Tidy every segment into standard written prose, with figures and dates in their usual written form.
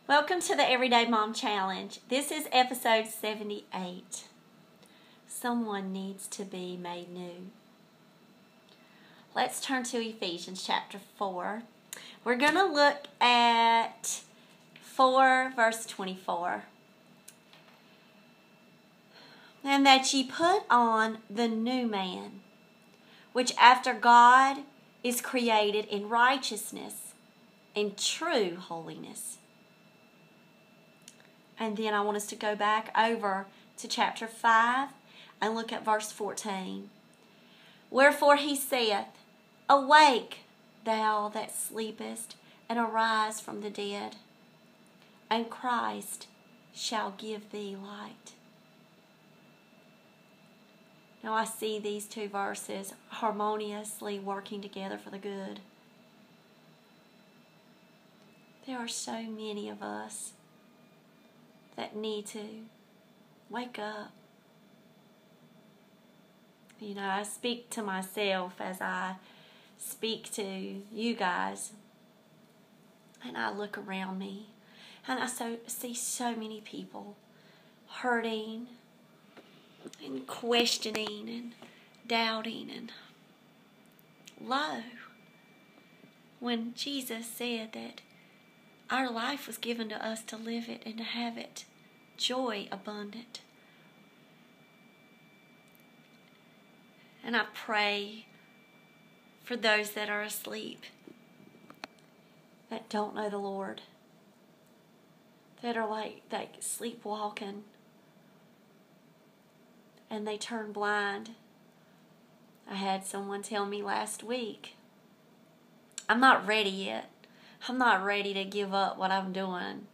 Welcome to the Everyday Mom Challenge. This is episode 78. Someone needs to be made new. Let's turn to Ephesians chapter 4. We're going to look at 4 verse 24. And that ye put on the new man, which after God is created in righteousness and true holiness. And then I want us to go back over to chapter 5 and look at verse 14. Wherefore he saith, Awake, thou that sleepest, and arise from the dead, and Christ shall give thee light. Now I see these two verses harmoniously working together for the good. There are so many of us that need to wake up. You know, I speak to myself as I speak to you guys, and I look around me, and I see so many people hurting and questioning and doubting and low, when Jesus said that our life was given to us to live it and to have it joy abundant. And I pray for those that are asleep, that don't know the Lord, that are like sleepwalking, and they turn blind. I had someone tell me last week, I'm not ready yet. I'm not ready to give up what I'm doing.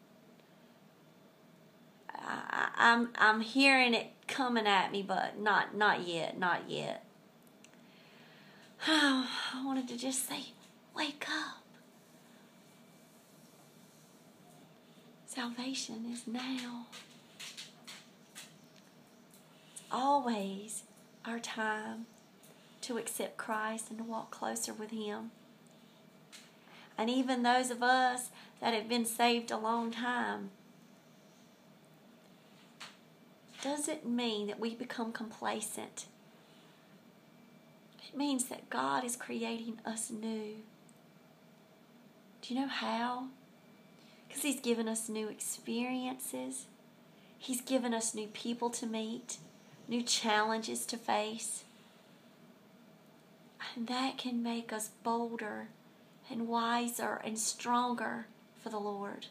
I'm hearing it coming at me, but not yet. Oh, I wanted to just say, wake up. Salvation is now. It's always our time to accept Christ and to walk closer with Him. And even those of us that have been saved a long time, doesn't mean that we become complacent. It means that God is creating us new. Do you know how? Because He's given us new experiences. He's given us new people to meet, new challenges to face. And that can make us bolder and wiser and stronger for the Lord.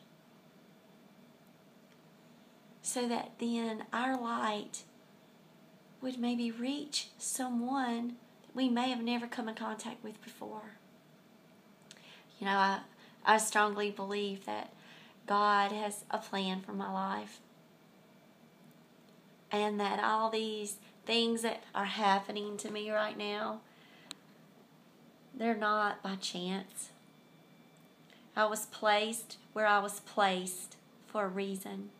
So that then our light would maybe reach someone that we may have never come in contact with before. You know, I strongly believe that God has a plan for my life. And that all these things that are happening to me right now, they're not by chance. I was placed where I was placed for a reason.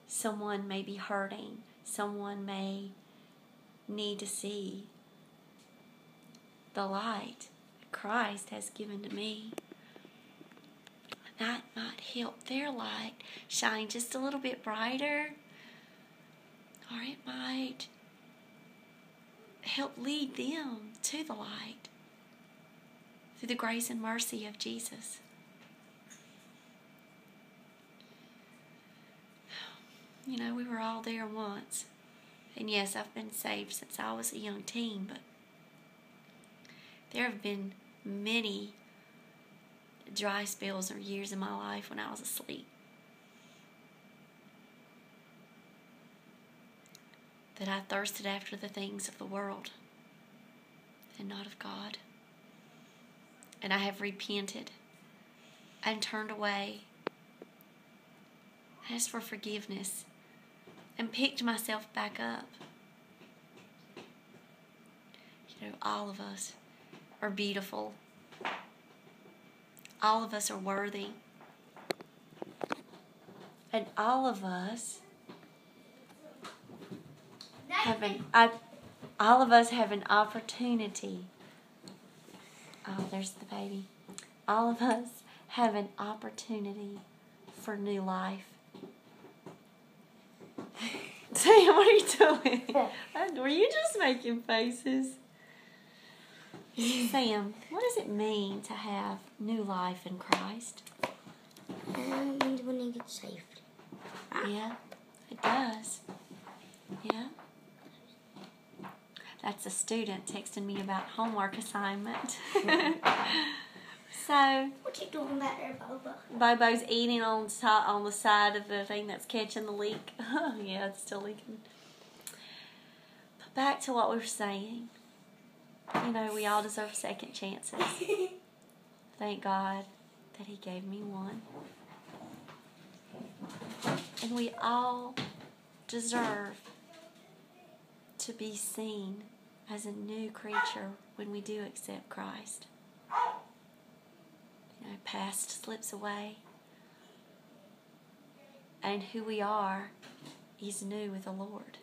Someone may be hurting. Someone may need to see the light that Christ has given to me. That might help their light shine just a little bit brighter, or it might help lead them to the light through the grace and mercy of Jesus. You know, we were all there once. And yes, I've been saved since I was a young teen, but there have been many dry spells or years in my life when I was asleep that I thirsted after the things of the world and not of God. And I have repented and turned away, asked for forgiveness, and picked myself back up. You know, all of us are beautiful. All of us are worthy. And all of us have an opportunity. Oh, there's the baby. All of us have an opportunity for new life. Sam, what are you doing? Were you just making faces? Sam, what does it mean to have new life in Christ? It means when you get saved. Yeah, it does. Yeah. That's a student texting me about homework assignment. So, What you doing back there, Bobo? Bobo's eating on the side of the thing that's catching the leak. Yeah, it's still leaking. But back to what we were saying. You know, we all deserve second chances. Thank God that He gave me one. And we all deserve to be seen as a new creature when we do accept Christ. You know, past slips away, and who we are is new with the Lord.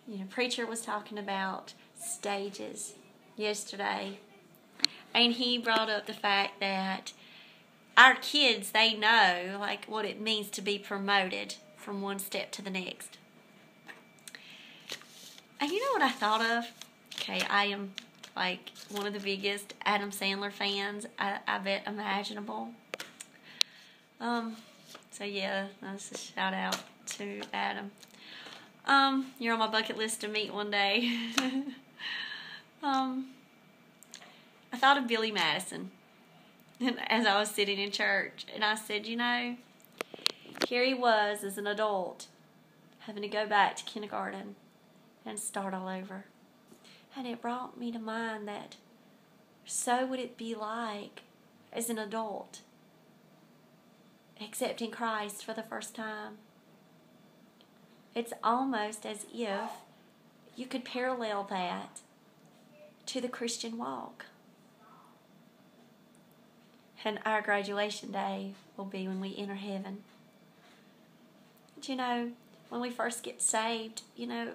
You know, preacher was talking about stages yesterday, and he brought up the fact that our kids, they know like what it means to be promoted from one step to the next. And you know what I thought of? Okay, I am like one of the biggest Adam Sandler fans I bet imaginable. So yeah, that's a shout out to Adam. You're on my bucket list to meet one day. I thought of Billy Madison as I was sitting in church, and I said, you know, here he was as an adult having to go back to kindergarten and start all over. And it brought me to mind that so would it be like as an adult accepting Christ for the first time. It's almost as if you could parallel that to the Christian walk. And our graduation day will be when we enter heaven. But you know, when we first get saved, you know,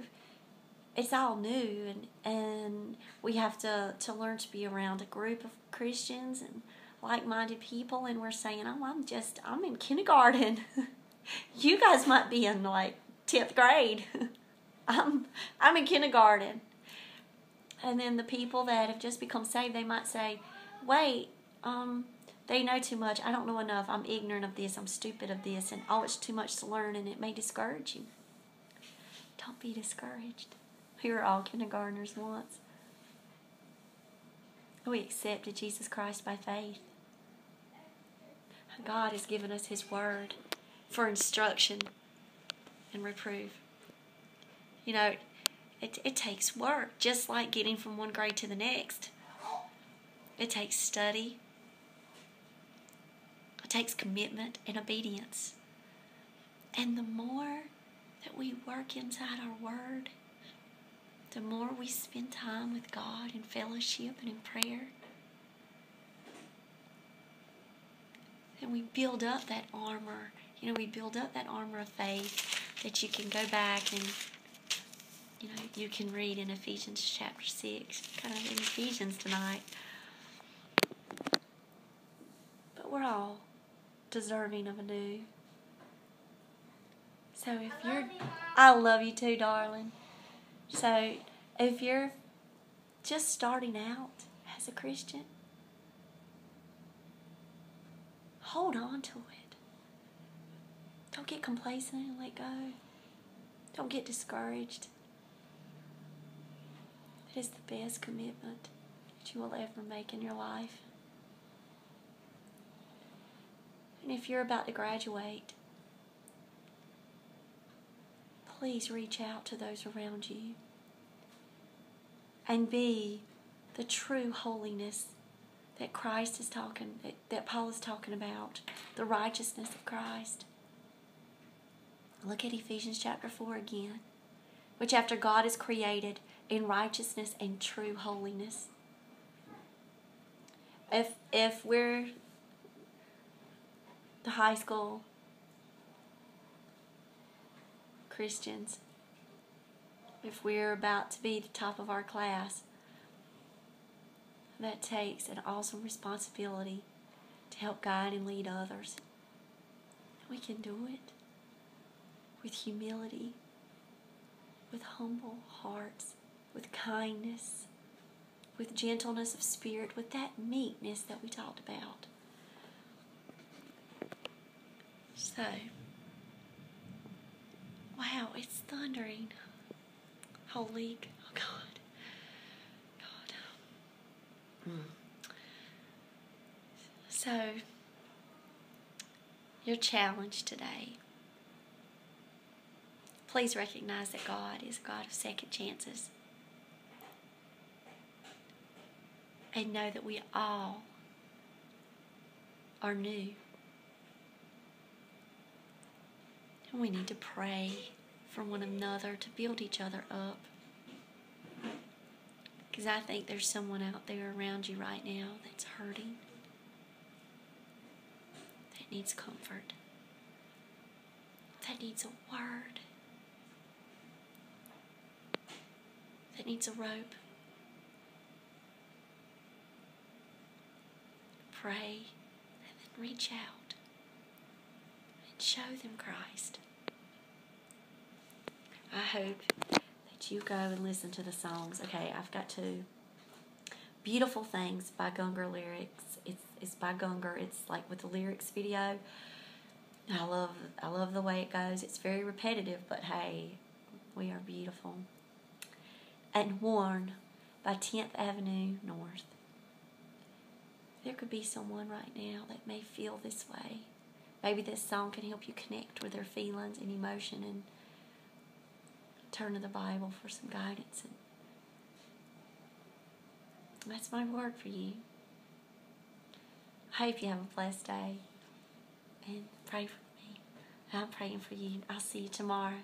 it's all new, and we have to learn to be around a group of Christians and like-minded people, and we're saying, oh, I'm in kindergarten. You guys might be in like 10th grade. I'm in kindergarten. And then the people that have just become saved, they might say, wait, they know too much. I don't know enough. I'm ignorant of this. I'm stupid of this. And oh, it's too much to learn, and it may discourage you. Don't be discouraged. We were all kindergartners once. We accepted Jesus Christ by faith. God has given us His Word for instruction and reproof. You know, it takes work, just like getting from one grade to the next. It takes study. It takes commitment and obedience. And the more that we work inside our Word, the more we spend time with God in fellowship and in prayer, and we build up that armor. You know, we build up that armor of faith that you can go back and, you know, you can read in Ephesians chapter 6. Kind of in Ephesians tonight. But we're all deserving of a new. So if you're... I love you too, darling. So, if you're just starting out as a Christian, hold on to it. Don't get complacent and let go. Don't get discouraged. It is the best commitment that you will ever make in your life. And if you're about to graduate, please reach out to those around you and be the true holiness that Christ is talking, that Paul is talking about, the righteousness of Christ. Look at Ephesians chapter 4 again, which after God is created in righteousness and true holiness. If we're the high school Christians, if we're about to be the top of our class, that takes an awesome responsibility to help guide and lead others. We can do it with humility, with humble hearts, with kindness, with gentleness of spirit, with that meekness that we talked about. So, wow, it's thundering. Holy, oh God. So, your challenge today. Please recognize that God is a God of second chances. And know that we all are new. And we need to pray for one another to build each other up. Because I think there's someone out there around you right now that's hurting, that needs comfort, that needs a word, that needs a rope. Pray and then reach out and show them Christ. I hope that you go and listen to the songs. Okay, I've got two. Beautiful Things by Gungor Lyrics. It's by Gungor. It's like with the lyrics video. I love the way it goes. It's very repetitive, but hey, we are beautiful. And Worn by 10th Avenue North. There could be someone right now that may feel this way. Maybe this song can help you connect with their feelings and emotion and turn to the Bible for some guidance. And that's my word for you. I hope you have a blessed day. And pray for me. I'm praying for you. I'll see you tomorrow.